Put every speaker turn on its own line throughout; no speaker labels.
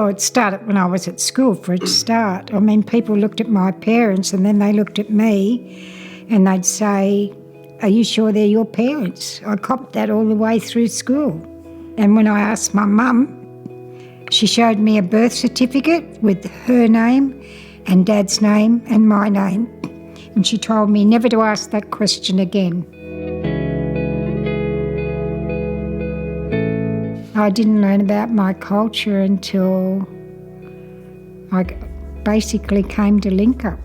Well, it started when I was at school for a start. I mean, people looked at my parents and then they looked at me and they'd say, "Are you sure they're your parents?" I copped that all the way through school. And when I asked my mum, she showed me a birth certificate with her name and Dad's name and my name. And she told me never to ask that question again. I didn't learn about my culture until I basically came to Linkup.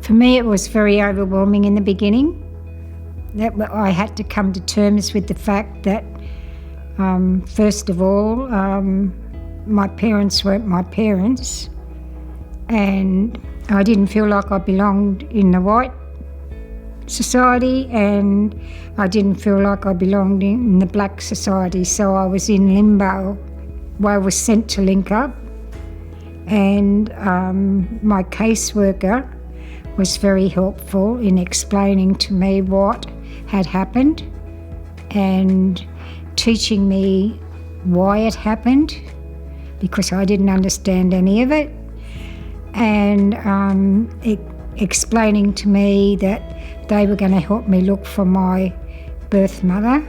For me, it was very overwhelming in the beginning. That I had to come to terms with the fact that, first of all, my parents weren't my parents, and I didn't feel like I belonged in the white society, and I didn't feel like I belonged in the black society, so I was in limbo. I was sent to Linkup, and my caseworker was very helpful in explaining to me what had happened and teaching me why it happened, because I didn't understand any of it, and explaining to me that they were going to help me look for my birth mother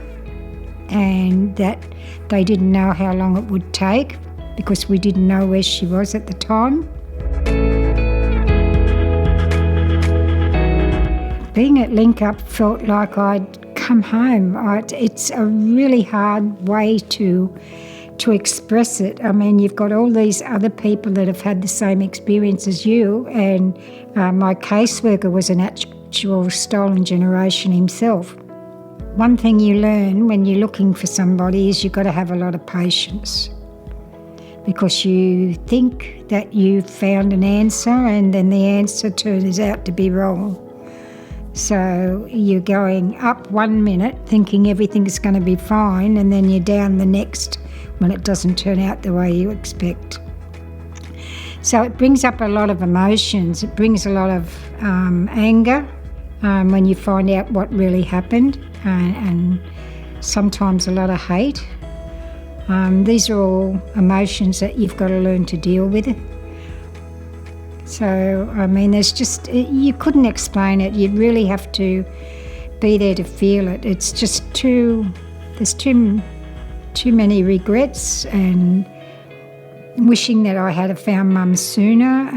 and that they didn't know how long it would take because we didn't know where she was at the time. Being at Linkup felt like I'd come home. It's a really hard way to express it. I mean, you've got all these other people that have had the same experience as you, and my caseworker was an actual stolen generation himself. One thing you learn when you're looking for somebody is you've got to have a lot of patience, because you think that you've found an answer and then the answer turns out to be wrong. So you're going up 1 minute thinking everything's going to be fine, and then you're down the next when it doesn't turn out the way you expect. So it brings up a lot of emotions. It brings a lot of anger when you find out what really happened, and sometimes a lot of hate. These are all emotions that you've got to learn to deal with. So, I mean, you couldn't explain it. You'd really have to be there to feel it. It's just there's too many regrets and wishing that I had found Mum sooner.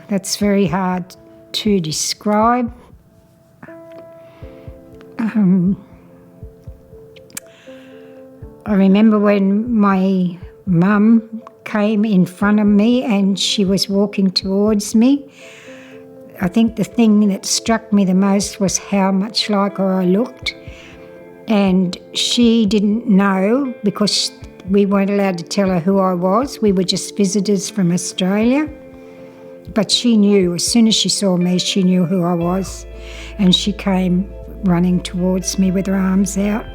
That's very hard to describe. I remember when my mum came in front of me and she was walking towards me. I think the thing that struck me the most was how much like her I looked. And she didn't know, because we weren't allowed to tell her who I was. We were just visitors from Australia. But she knew, as soon as she saw me, she knew who I was. And she came running towards me with her arms out.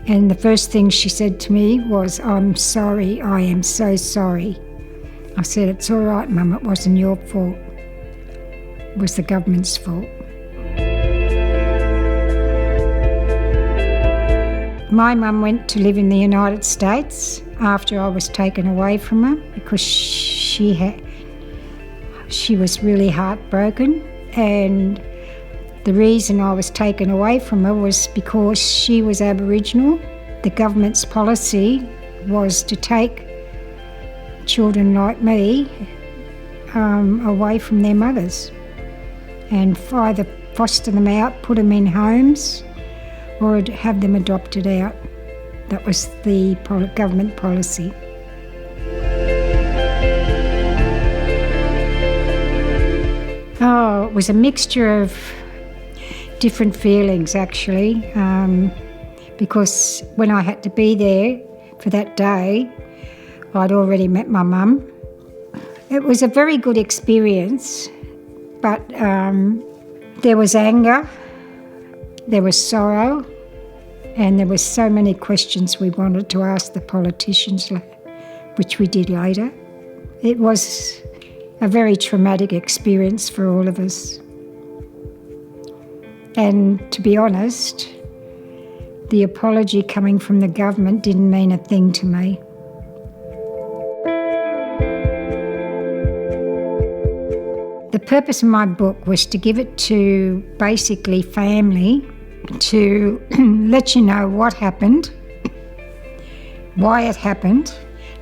And the first thing she said to me was, "I'm sorry, I am so sorry." I said, "It's all right, Mum, it wasn't your fault. It was the government's fault." My mum went to live in the United States after I was taken away from her, because she was really heartbroken, and the reason I was taken away from her was because she was Aboriginal. The government's policy was to take children like me away from their mothers and either foster them out, put them in homes, or have them adopted out. That was the government policy. Oh, it was a mixture of different feelings, actually, because when I had to be there for that day, I'd already met my mum. It was a very good experience, but there was anger, there was sorrow, and there were so many questions we wanted to ask the politicians, which we did later. It was a very traumatic experience for all of us. And to be honest, the apology coming from the government didn't mean a thing to me. The purpose of my book was to give it to basically family, to let you know what happened, why it happened,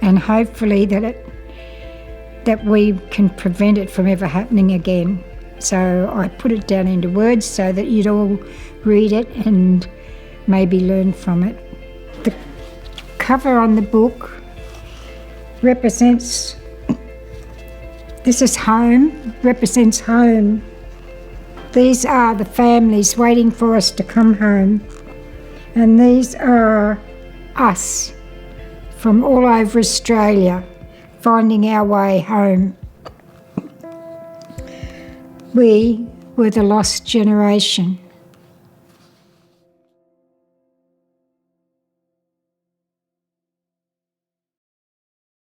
and hopefully that we can prevent it from ever happening again. So I put it down into words so that you'd all read it and maybe learn from it. The cover on the book represents, this is home, represents home. These are the families waiting for us to come home. And these are us from all over Australia finding our way home. We were the lost generation.